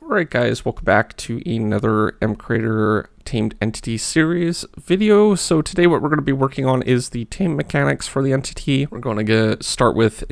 Alright guys, welcome back to another MCreator Tamed Entity Series video. So today what we're going to be working on is the tame mechanics for the entity. We're going to start with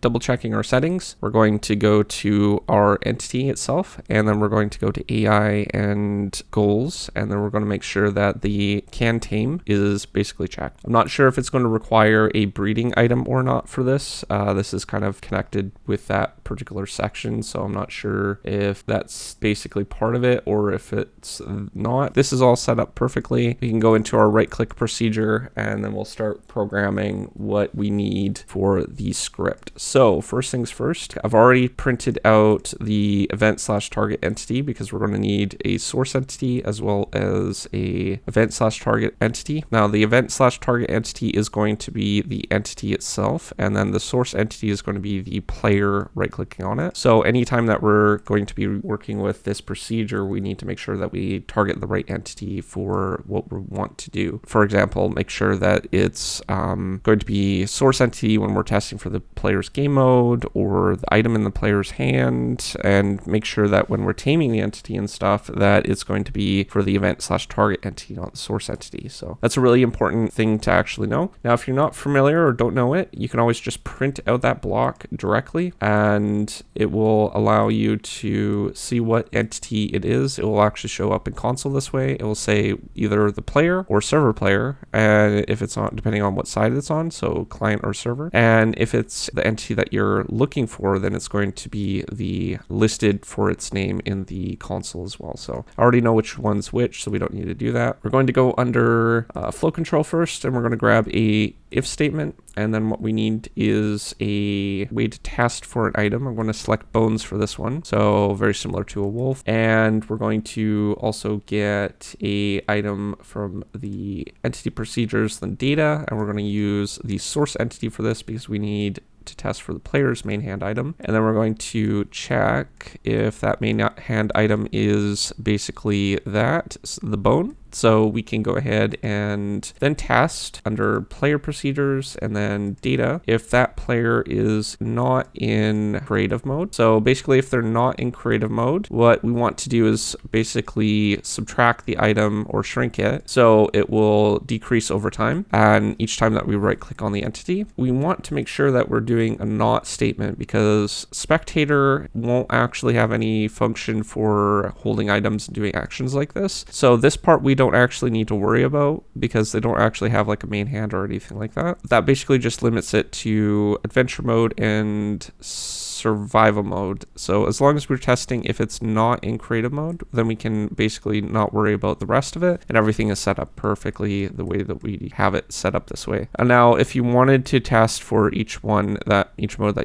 double checking our settings. We're going to go to our entity itself, and then we're going to go to AI and goals, and then we're going to make sure that the can tame is basically checked. I'm not sure if it's going to require a breeding item or not for this. This is kind of connected with that particular section, so I'm not sure if that's basically part of it or if it's not. This is all set up perfectly. We can go into our right-click procedure, and then we'll start programming what we need for the script. So first things first, I've already printed out the event/target entity because we're going to need a source entity as well as a event/target entity. Now the event/target entity is going to be the entity itself, and then the source entity is going to be the player right-clicking on it. So anytime that we're going to be working with this procedure, we need to make sure that we target the right entity for what we want to do. For example, make sure that it's going to be source entity when we're testing for the player's game mode or the item in the player's hand, and make sure that when we're taming the entity and stuff that it's going to be for the event/target entity, not the source entity. So that's a really important thing to actually know. Now, if you're not familiar or don't know it, you can always just print out that block directly, and it will allow you to see what entity it is. It will actually show up in console this way. It will say either the player or server player, and if it's on, depending on what side it's on, so client or server. And if it's the entity that you're looking for, then it's going to be the listed for its name in the console as well. So I already know which one's which, so we don't need to do that. We're going to go under flow control first, and we're going to grab a if statement, and then what we need is a way to test for an item. I'm going to select bones for this one, so very similar to a wolf, and we're going to also get a item from the entity procedures, then data, and we're going to use the source entity for this because we need to test for the player's main hand item. And then we're going to check if that main hand item is basically the bone. So we can go ahead and then test under player procedures and then data if that player is not in creative mode. So basically, if they're not in creative mode, what we want to do is basically subtract the item or shrink it so it will decrease over time. And each time that we right click on the entity, we want to make sure that we're doing a not statement because spectator won't actually have any function for holding items and doing actions like this. So this part we don't actually need to worry about because they don't actually have like a main hand or anything like that. That basically just limits it to adventure mode and survival mode. So as long as we're testing if it's not in creative mode, then we can basically not worry about the rest of it, and everything is set up perfectly the way that we have it set up this way. And now if you wanted to test for each mode that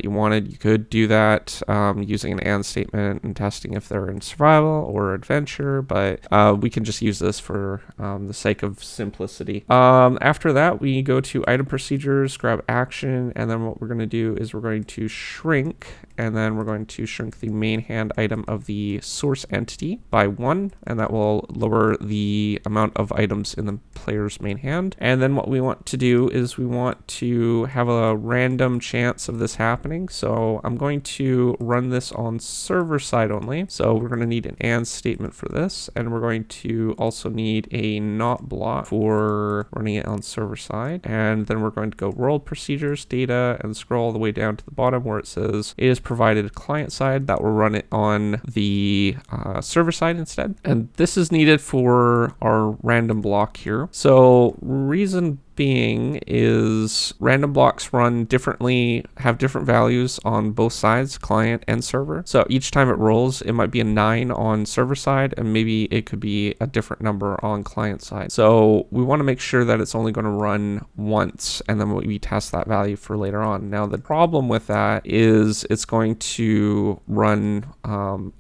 you wanted, you could do that using an and statement and testing if they're in survival or adventure, but we can just use this for the sake of simplicity. After that, we go to item procedures, grab action, and then what we're going to do is we're going to shrink, and then we're going to shrink the main hand item of the source entity by 1, and that will lower the amount of items in the player's main hand. And then what we want to do is we want to have a random chance of this happening. So I'm going to run this on server side only. So we're going to need an and statement for this, and we're going to also need a not block for running it on server side. And then we're going to go world procedures, data, and scroll all the way down to the bottom where it says it is provided client side. That will run it on the server side instead. And this is needed for our random block here. So reason being is random blocks run differently, have different values on both sides, client and server. So each time it rolls, it might be a 9 on server side, and maybe it could be a different number on client side. So we want to make sure that it's only going to run once, and then we test that value for later on. Now the problem with that is it's going to run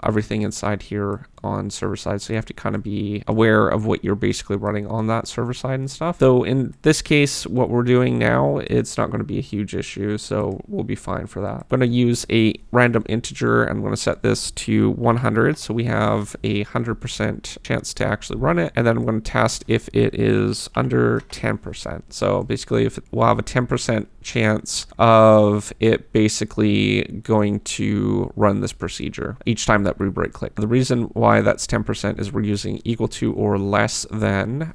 everything inside here on server side, so you have to kind of be aware of what you're basically running on that server side and stuff. Though in this case, what we're doing now, it's not going to be a huge issue, so we'll be fine for that. I'm going to use a random integer. I'm going to set this to 100, so we have a 100% chance to actually run it, and then I'm going to test if it is under 10%. So basically, if we'll have a 10% chance of it basically going to run this procedure each time that we right click. The reason why that's 10% is we're using equal to or less than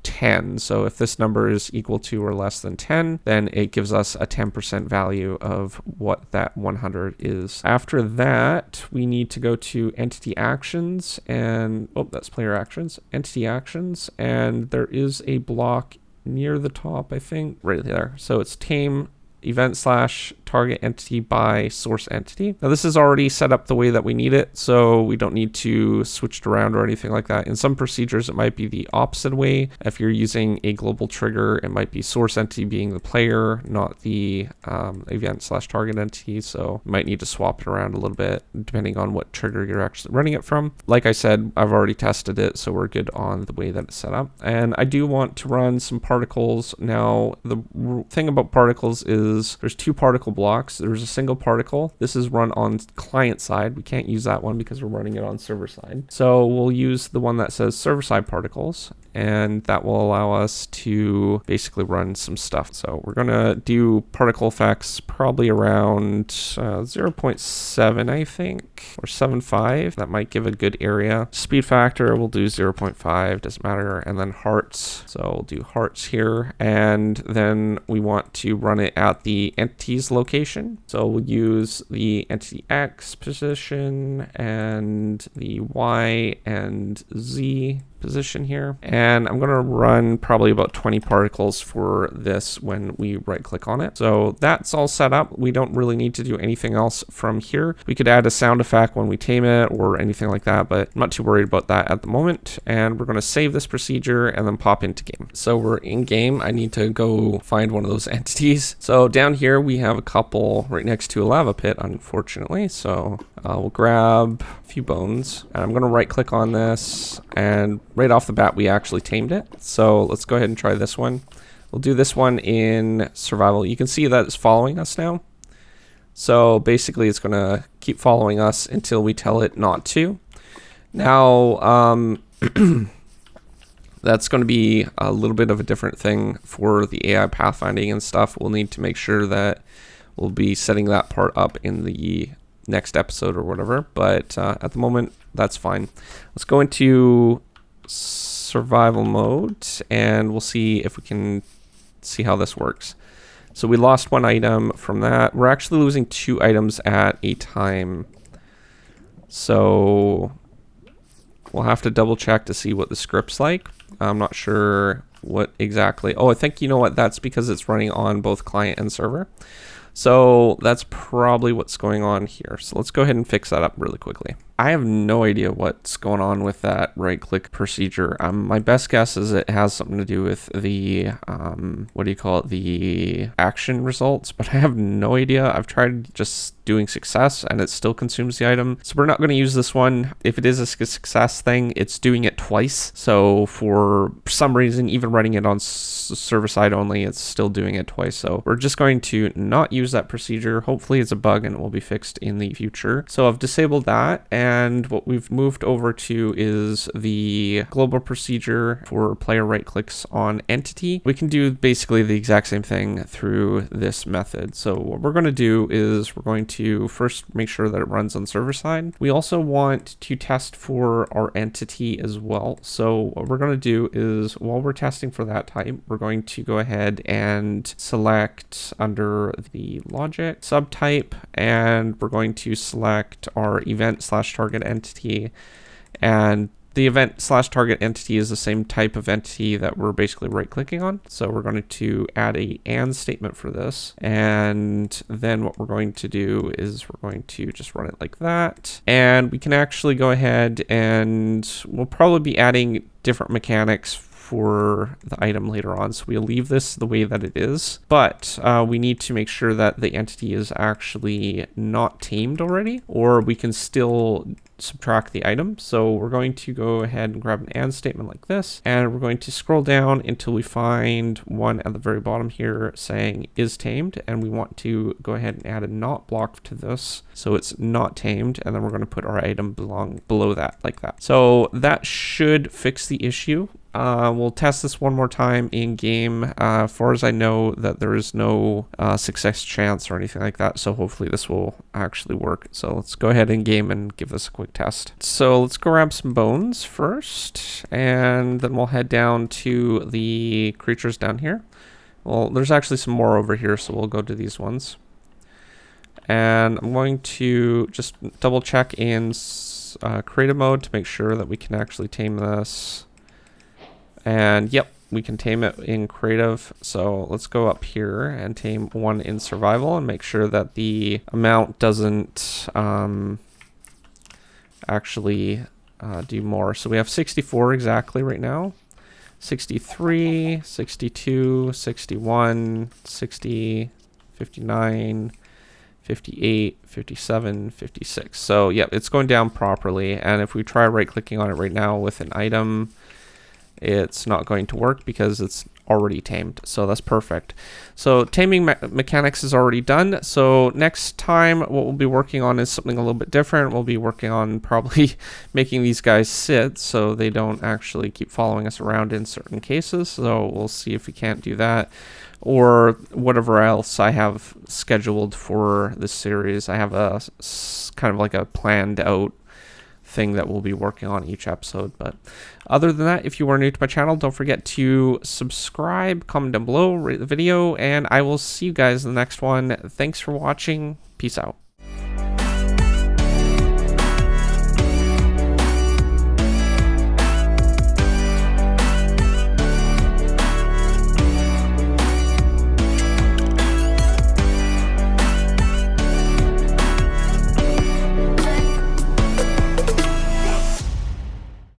10. So if this number is equal to or less than 10, then it gives us a 10% value of what that 100 is. After that, we need to go to entity actions and, oh, that's player actions, entity actions, and there is a block near the top, I think, right there. So it's tame event / target entity by source entity. Now this is already set up the way that we need it, so we don't need to switch it around or anything like that. In some procedures, it might be the opposite way. If you're using a global trigger, it might be source entity being the player, not the event / target entity. So you might need to swap it around a little bit depending on what trigger you're actually running it from. Like I said, I've already tested it, so we're good on the way that it's set up. And I do want to run some particles. Now, the thing about particles is there's two particle blocks. There's a single particle. This is run on client side. We can't use that one because we're running it on server side. So we'll use the one that says server side particles, and that will allow us to basically run some stuff. So we're gonna do particle effects probably around 0.7, I think, or 7.5. That might give a good area. Speed factor, we'll do 0.5, doesn't matter. And then hearts. So we'll do hearts here. And then we want to run it at the entity's location. So we'll use the entity X position and the Y and Z position here, and I'm going to run probably about 20 particles for this when we right click on it. So that's all set up. We don't really need to do anything else from here. We could add a sound effect when we tame it or anything like that, but I'm not too worried about that at the moment. And we're going to save this procedure and then pop into game. So we're in game. I need to go find one of those entities. So down here we have a couple right next to a lava pit, unfortunately. So we'll grab a few bones, and I'm going to right click on this, and right off the bat we actually tamed it. So let's go ahead and try this one. We'll do this one in survival. You can see that it's following us now. So basically it's going to keep following us until we tell it not to. Now that's going to be a little bit of a different thing for the AI pathfinding and stuff. We'll need to make sure that we'll be setting that part up in the next episode or whatever, but at the moment that's fine. Let's go into survival mode and we'll see if we can see how this works. So we lost one item from that. We're actually losing 2 items at a time, so we'll have to double check to see what the script's like. I'm not sure what exactly. Oh, I think, you know what, that's because it's running on both client and server. So that's probably what's going on here. So let's go ahead and fix that up really quickly. I have no idea what's going on with that right click procedure. My best guess is it has something to do with the, what do you call it? The action results, but I have no idea. I've tried just doing success and it still consumes the item. So we're not going to use this one. If it is a success thing, it's doing it twice. So for some reason, even running it on server side only, it's still doing it twice. So we're just going to not use that procedure. Hopefully it's a bug and it will be fixed in the future. So I've disabled that. And what we've moved over to is the global procedure for player right clicks on entity. We can do basically the exact same thing through this method. So what we're going to do is we're going to first make sure that it runs on server side. We also want to test for our entity as well. So what we're going to do is while we're testing for that type, we're going to go ahead and select under the logic subtype, and we're going to select our event / target entity, and the event / target entity is the same type of entity that we're basically right clicking on. So we're going to add a and statement for this, and then what we're going to do is we're going to just run it like that, and we can actually go ahead and we'll probably be adding different mechanics for the item later on. So we'll leave this the way that it is, but we need to make sure that the entity is actually not tamed already, or we can still subtract the item. So we're going to go ahead and grab an and statement like this, and we're going to scroll down until we find one at the very bottom here saying is tamed, and we want to go ahead and add a not block to this so it's not tamed, and then we're going to put our item below that like that. So that should fix the issue. We'll test this one more time in game. As far as I know, that there is no success chance or anything like that, so hopefully this will actually work. So let's go ahead in game and give this a quick test. So let's go grab some bones first, and then we'll head down to the creatures down here. Well, there's actually some more over here, so we'll go to these ones. And I'm going to just double check in creative mode to make sure that we can actually tame this. And yep, we can tame it in creative. So let's go up here and tame one in survival and make sure that the amount doesn't actually do more. So we have 64 exactly right now. 63, 62, 61, 60, 59, 58, 57, 56. So yeah, it's going down properly. And if we try right clicking on it right now with an item, it's not going to work because it's already tamed. So that's perfect. So taming mechanics is already done. So next time what we'll be working on is something a little bit different. We'll be working on probably making these guys sit so they don't actually keep following us around in certain cases. So we'll see if we can't do that, or whatever else I have scheduled for this series. I have a kind of like a planned out thing that we'll be working on each episode. But other than that, if you are new to my channel, don't forget to subscribe, comment down below, rate the video, and I will see you guys in the next one. Thanks for watching. Peace out.